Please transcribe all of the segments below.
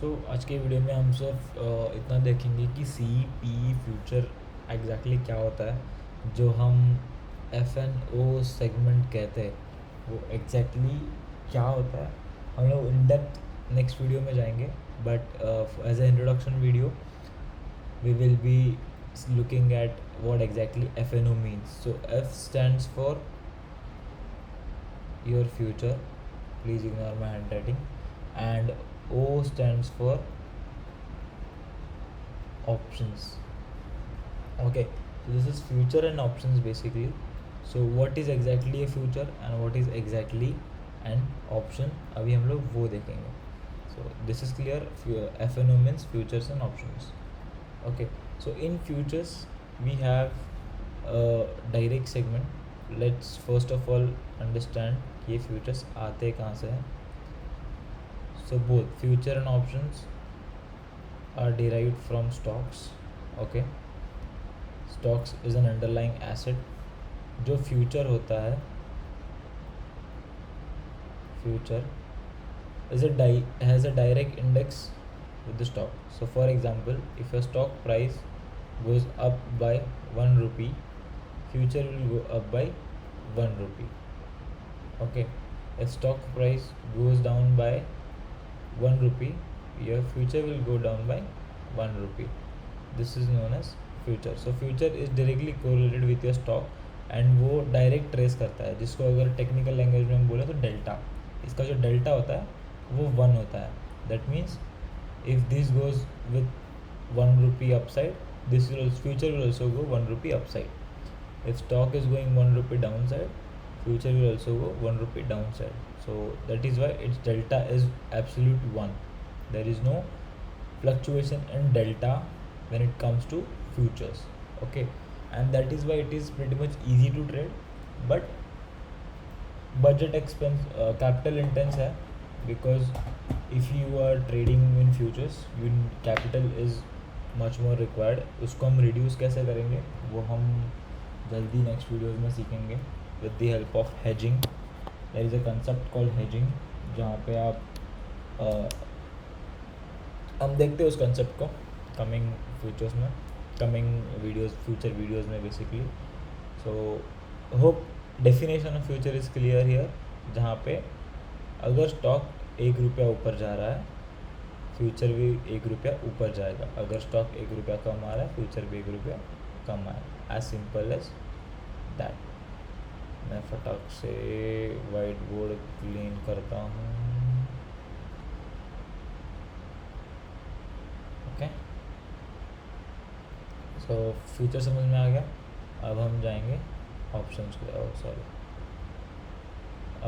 आज के वीडियो में हम सिर्फ इतना देखेंगे कि सी पी फ्यूचर एग्जैक्टली क्या होता है, जो हम एफ एन ओ सेगमेंट कहते हैं वो एग्जैक्टली क्या होता है। हम लोग इन डेप्थ नेक्स्ट वीडियो में जाएंगे, but as a introduction video we will be looking at what exactly FNO means. So F stands for your future, please ignore my handwriting, and O stands for options. Okay, so this is future and options basically. So what is exactly a future and what is exactly an option, अभी हम लोग वो देखेंगे. So this is clear. FNO means futures and options. Okay, so in futures we have a direct segment. Let's first of all understand कि ये futures आते कहाँ से हैं. So both future and options are derived from stocks. Okay, stocks is an underlying asset. जो future होता है, future has a direct index with the stock. So for example, if a stock price goes up by 1 rupee, future will go up by 1 rupee. Okay, if stock price goes down by 1 rupee, your future will go down by 1 rupee. This is known as future. So future is directly correlated with your stock and वो direct trace करता है, जिसको अगर technical language में हम बोले तो delta. इसका जो डेल्टा होता है वो 1 होता है. That means if this goes with 1 rupee upside, this will future will also go 1 rupee upside. If stock is going 1 rupee downside, future will also go 1 rupee downside. So that is why its delta is absolute 1. There is no fluctuation in delta when it comes to futures. Okay, and that is why it is pretty much easy to trade, but budget expense, capital intense है, because if you are trading in futures, capital is much more required. उसको हम reduce कैसे करेंगे वो हम जल्दी next videos में सीखेंगे with the help of hedging. There is a concept called hedging, जहाँ पे आप हम देखते हैं उस concept को coming futures में, coming videos, future videos में basically. So hope definition of future is clear here, जहाँ पे अगर स्टॉक 1 रुपया ऊपर जा रहा है, फ्यूचर भी 1 रुपया ऊपर जाएगा. अगर स्टॉक 1 रुपया कम आ रहा है, फ्यूचर भी 1 रुपया कम आएगा. As simple as that. मैं फटाक से वाइट बोर्ड क्लीन करता हूँ. ओके, सो फ्यूचर समझ में आ गया. अब हम जाएंगे ऑप्शंस की तरफ. सॉरी,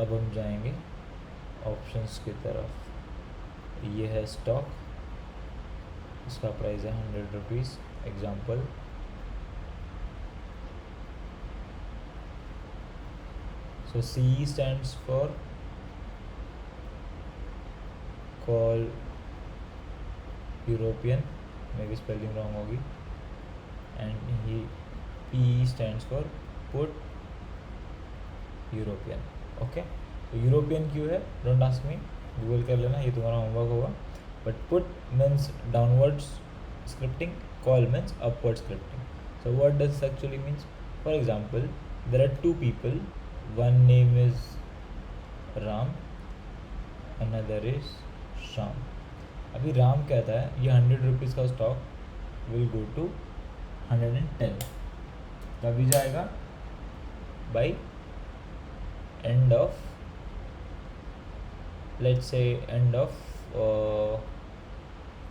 अब हम जाएंगे ऑप्शंस की तरफ. ये है स्टॉक, इसका प्राइस है 100 rupees. Example, so C stands for call European, maybe spelling wrong होगी. एंड ही P stands for put European. Okay, तो यूरोपियन क्यों है, डोंट आस्क मी, गूगल कर लेना, ये तुम्हारा होमवर्क होगा. But put means downwards scripting, call means upward scripting. So what does this actually means? For example, there are 2 people, one name is Ram, another is Shyam. अभी राम कहता है ये 100 रुपीज़ का स्टॉक विल गो टू 110. कभी जाएगा? By end of, let's say end of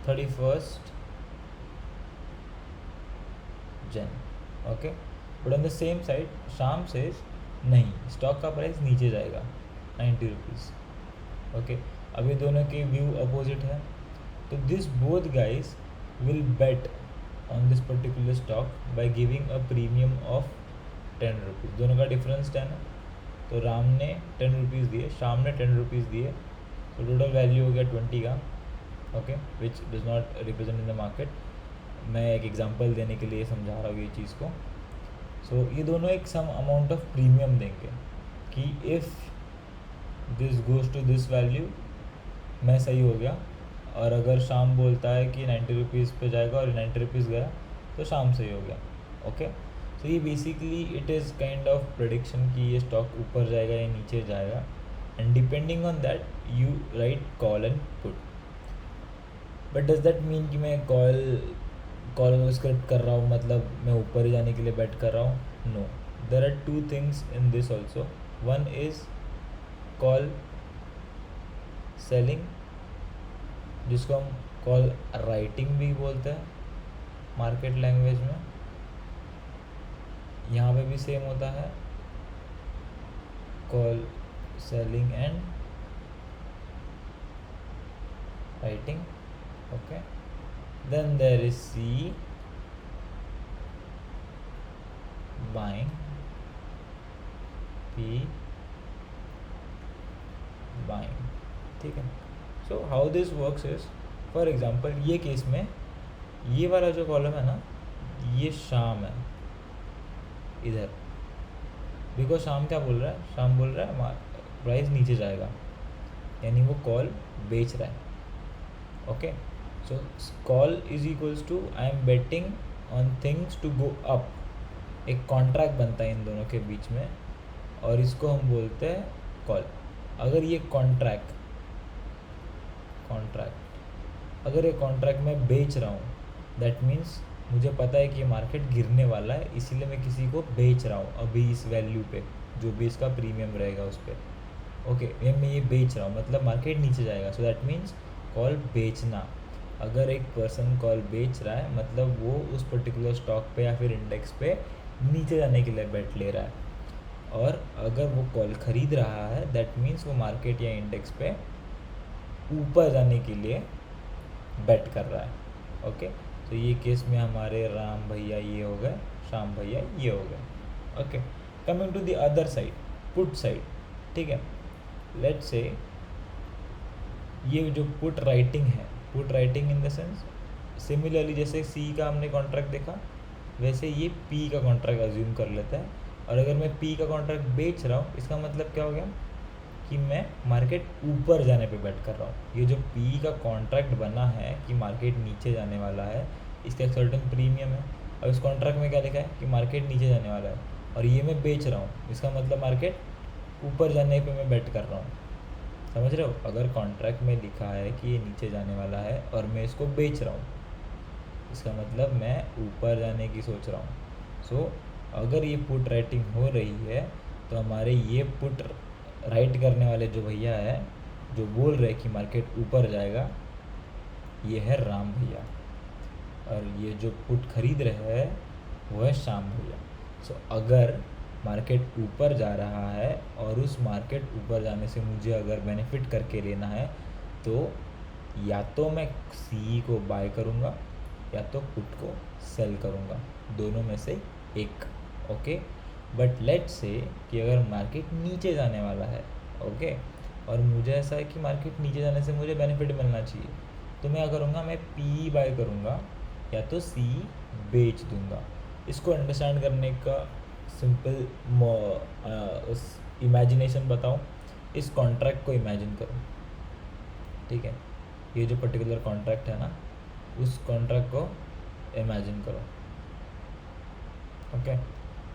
31st Jan. Okay, but on the same side Sham says नहीं, stock का price नीचे जाएगा 90 रुपीज़. ओके, अब ये दोनों के व्यू अपोजिट है, तो this both guys will bet on this particular stock by giving a premium of 10 rupees. दोनों का डिफरेंस 10 है, तो राम ने 10 रुपीज़ दिए, शाम ने 10 रुपीज़ दिए, तो टोटल वैल्यू हो गया 20 का. Okay, which does not represent in the market. मैं एक एग्जांपल देने के लिए समझा रहा हूँ ये चीज़ को. सो ये दोनों एक सम अमाउंट ऑफ प्रीमियम देंगे कि if this goes to this value, मैं सही हो गया, और अगर शाम बोलता है कि 90 रुपीज़ पे जाएगा और 90 रुपीज़ गया तो शाम से ही हो गया. ओके, सो ये basically it is kind of prediction कि ये स्टॉक ऊपर जाएगा या नीचे जाएगा, and depending on that you right call and put. But does that mean कि मैं कॉल कॉल स्क्रिप्ट कर रहा हूँ मतलब मैं ऊपर ही जाने के लिए बेट कर रहा हूँ? No, there are two things in this also. One is call selling, जिसको हम कॉल राइटिंग भी बोलते हैं मार्केट लैंग्वेज में. यहाँ पे भी सेम होता है, call selling and writing. Okay, then there is C, buying, P, buying. ठीक है. So how this works is, for example ये केस में ये वाला जो कॉलम है ना, ये शाम है इधर, बिकॉज शाम क्या बोल रहा है? शाम बोल रहा है प्राइस नीचे जाएगा, यानी वो कॉल बेच रहा है. Okay, so call is equals to I am betting on things to go up. एक कॉन्ट्रैक्ट बनता है इन दोनों के बीच में और इसको हम बोलते हैं कॉल. अगर ये कॉन्ट्रैक्ट अगर ये कॉन्ट्रैक्ट मैं बेच रहा हूँ, दैट मीन्स मुझे पता है कि ये मार्केट गिरने वाला है, इसीलिए मैं किसी को बेच रहा हूँ अभी इस वैल्यू पे, जो भी इसका प्रीमियम रहेगा उस पर. ओके, मैं ये बेच रहा हूँ मतलब मार्केट नीचे जाएगा, सो दैट मीन्स कॉल बेचना. अगर एक पर्सन कॉल बेच रहा है मतलब वो उस पर्टिकुलर स्टॉक पे या फिर इंडेक्स पे नीचे जाने के लिए बेट ले रहा है. और अगर वो कॉल ख़रीद रहा है, दैट मीन्स वो मार्केट या इंडेक्स पे ऊपर जाने के लिए बेट कर रहा है. ओके, तो ये केस में हमारे राम भैया ये हो गए, श्याम भैया ये हो गए. Okay, coming to the other side, put side. ठीक है, लेट्स से ये जो पुट राइटिंग है, put writing in the sense similarly जैसे सी का हमने कॉन्ट्रैक्ट देखा, वैसे ये पी का कॉन्ट्रैक्ट अज्यूम कर लेता है. और अगर मैं पी का कॉन्ट्रैक्ट बेच रहा हूँ, इसका मतलब क्या हो गया कि मैं मार्केट ऊपर जाने पे बेट कर रहा हूँ. ये जो पी का कॉन्ट्रैक्ट बना है कि मार्केट नीचे जाने वाला है, इसका एक सर्टेन प्रीमियम है. अब इस कॉन्ट्रैक्ट में क्या लिखा है कि मार्केट नीचे जाने वाला है, और ये मैं बेच रहा हूँ, इसका मतलब मार्केट ऊपर जाने पे मैं बेट कर रहा हूँ. समझ रहे हो? अगर कॉन्ट्रैक्ट में लिखा है कि ये नीचे जाने वाला है और मैं इसको बेच रहा हूँ, इसका मतलब मैं ऊपर जाने की सोच रहा हूँ. सो अगर ये पुट राइटिंग हो रही है तो हमारे ये पुट राइट करने वाले जो भैया है, जो बोल रहे कि मार्केट ऊपर जाएगा, ये है राम भैया, और ये जो पुट खरीद रहे हैं वो है श्याम भैया. सो अगर मार्केट ऊपर जा रहा है और उस मार्केट ऊपर जाने से मुझे अगर बेनिफिट करके लेना है, तो या तो मैं सी को बाय करूँगा या तो पुट को सेल करूँगा, दोनों में से एक. ओके, बट लेट्स से कि अगर मार्केट नीचे जाने वाला है, ओके, और मुझे ऐसा है कि मार्केट नीचे जाने से मुझे बेनिफिट मिलना चाहिए, तो मैं क्या करूँगा, मैं पी बाय करूँगा या तो सी बेच दूँगा. इसको अंडरस्टैंड करने का सिंपल इमेजिनेशन बताऊँ. इस कॉन्ट्रैक्ट को इमेजिन करो. ठीक है, ये जो पर्टिकुलर कॉन्ट्रैक्ट है ना, उस कॉन्ट्रैक्ट को इमेजिन करो. ओके,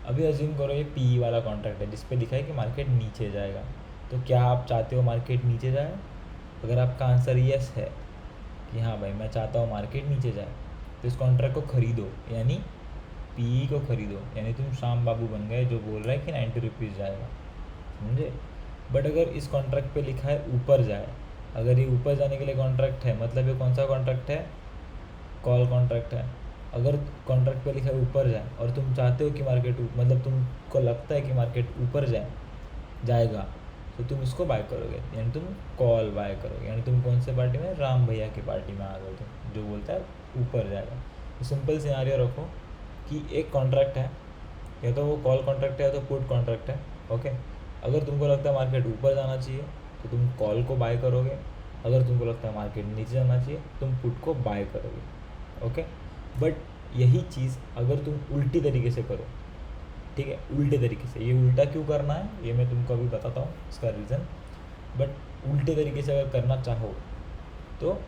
अभी अज्यूम करो ये पी वाला कॉन्ट्रैक्ट है जिस पे लिखा है कि मार्केट नीचे जाएगा. तो क्या आप चाहते हो मार्केट नीचे जाए? अगर आपका आंसर यस है कि हाँ भाई मैं चाहता हूँ मार्केट नीचे जाए, तो इस कॉन्ट्रैक्ट को ख़रीदो, यानी पी को ख़रीदो, यानी तुम श्याम बाबू बन गए जो बोल रहा है कि 90 रुपीज़ जाएगा. समझे? बट अगर इस कॉन्ट्रैक्ट पे लिखा है ऊपर जाए, अगर ये ऊपर जाने के लिए कॉन्ट्रैक्ट है, मतलब ये कौन सा कॉन्ट्रैक्ट है? कॉल कॉन्ट्रैक्ट है. अगर कॉन्ट्रैक्ट पे लिखा है ऊपर जाए और तुम चाहते हो कि मार्केट मतलब तुमको लगता है कि मार्केट ऊपर जाएगा, तो तुम इसको बाय करोगे, यानी तुम कॉल बाय करोगे. यानी तुम कौन से पार्टी में? राम भैया की पार्टी में आ गए तुम, जो बोलता है ऊपर जाएगा. तो सिंपल सिनेरियो रखो कि एक कॉन्ट्रैक्ट है, या तो वो कॉल कॉन्ट्रैक्ट है या तो पुट कॉन्ट्रैक्ट है. ओके, अगर तुमको लगता है मार्केट ऊपर जाना चाहिए तो तुम कॉल को बाय करोगे, अगर तुमको लगता है मार्केट नीचे जाना चाहिए तुम पुट को बाय करोगे. ओके, बट यही चीज़ अगर तुम उल्टी तरीके से करो, ठीक है, उल्टे तरीके से, ये उल्टा क्यों करना है ये मैं तुमको अभी बताता हूँ इसका रीज़न. बट उल्टे तरीके से अगर करना चाहो तो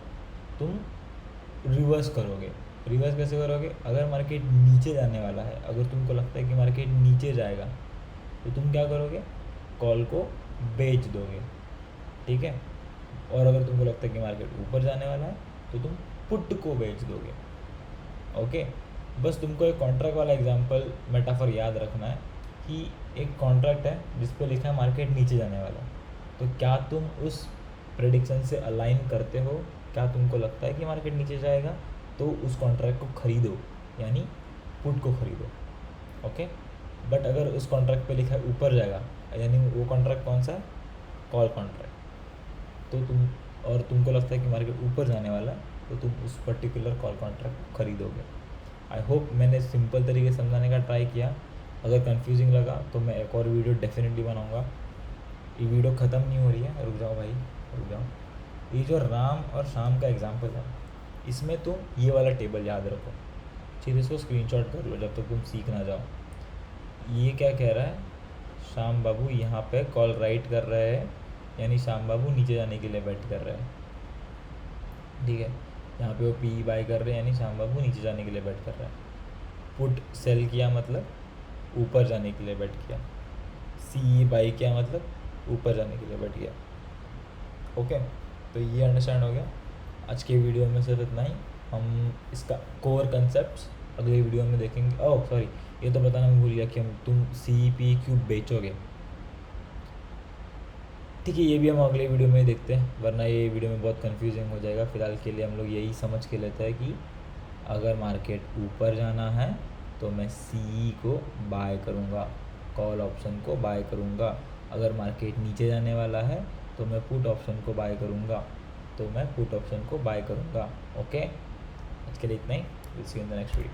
तुम रिवर्स करोगे। रिवर्स कैसे करोगे? अगर मार्केट नीचे जाने वाला है, अगर तुमको लगता है कि मार्केट नीचे जाएगा, तो तुम क्या करोगे? कॉल को बेच दोगे, ठीक है। और अगर तुमको लगता है कि मार्केट ऊपर जाने वाला है, तो तुम पुट को बेच दोगे, ओके। बस तुमको एक कॉन्ट्रैक्ट वाला एग्जांपल मेटाफर याद रखना है कि एक कॉन्ट्रैक्ट है जिस पे लिखा है मार्केट नीचे जाने वाला है, तो क्या तुम उस प्रेडिक्शन से अलाइन करते हो? क्या तुमको लगता है कि मार्केट नीचे जाएगा, तो उस कॉन्ट्रैक्ट को खरीदो, यानी पुट को खरीदो, ओके। बट अगर उस कॉन्ट्रैक्ट पे लिखा है ऊपर जाएगा, यानी वो कॉन्ट्रैक्ट कौन सा है? Call contract. तो तुमको लगता है कि मार्केट ऊपर जाने वाला है, तो तुम उस पर्टिकुलर कॉल कॉन्ट्रैक्ट को खरीदोगे। आई होप मैंने सिंपल तरीके से समझाने का ट्राई किया। अगर कंफ्यूजिंग लगा तो मैं एक और वीडियो डेफिनेटली बनाऊंगा। ये वीडियो ख़त्म नहीं हो रही है, रुक जाओ भाई, रुक जाओ। ये जो राम और शाम का एग्जांपल है, इसमें तुम ये वाला टेबल याद रखो, ठीक है। इसको स्क्रीनशॉट कर लो जब तक तुम सीख ना जाओ। ये क्या कह रहा है? श्याम बाबू यहाँ पे कॉल राइट कर रहे हैं, यानी श्याम बाबू नीचे जाने के लिए बेट कर रहे हैं, ठीक है। यहाँ पे वो पी बाई कर रहे हैं, यानी श्याम बाबू नीचे जाने के लिए बेट कर रहे हैं। पुट सेल किया मतलब ऊपर जाने के लिए बेट किया। सी बाई किया मतलब ऊपर जाने के लिए बेट किया, ओके। तो ये अंडरस्टैंड हो गया। आज के वीडियो में सिर्फ इतना ही। हम इसका कोर कंसेप्ट अगले वीडियो में देखेंगे। ओह सॉरी, ये तो बताना मैं भूल गया कि तुम सी पी क्यू बेचोगे, ठीक है। ये भी हम अगले वीडियो में देखते हैं, वरना ये वीडियो में बहुत कंफ्यूजिंग हो जाएगा। फ़िलहाल के लिए हम लोग यही समझ के लेते हैं कि अगर मार्केट ऊपर जाना है तो मैं सी को बाय करूँगा, कॉल ऑप्शन को बाय करूँगा। अगर मार्केट नीचे जाने वाला है तो मैं पुट ऑप्शन को बाय करूँगा, तो मैं पुट ऑप्शन को बाय करूँगा, ओके। आज के लिए इतना ही। Will see you in the next video.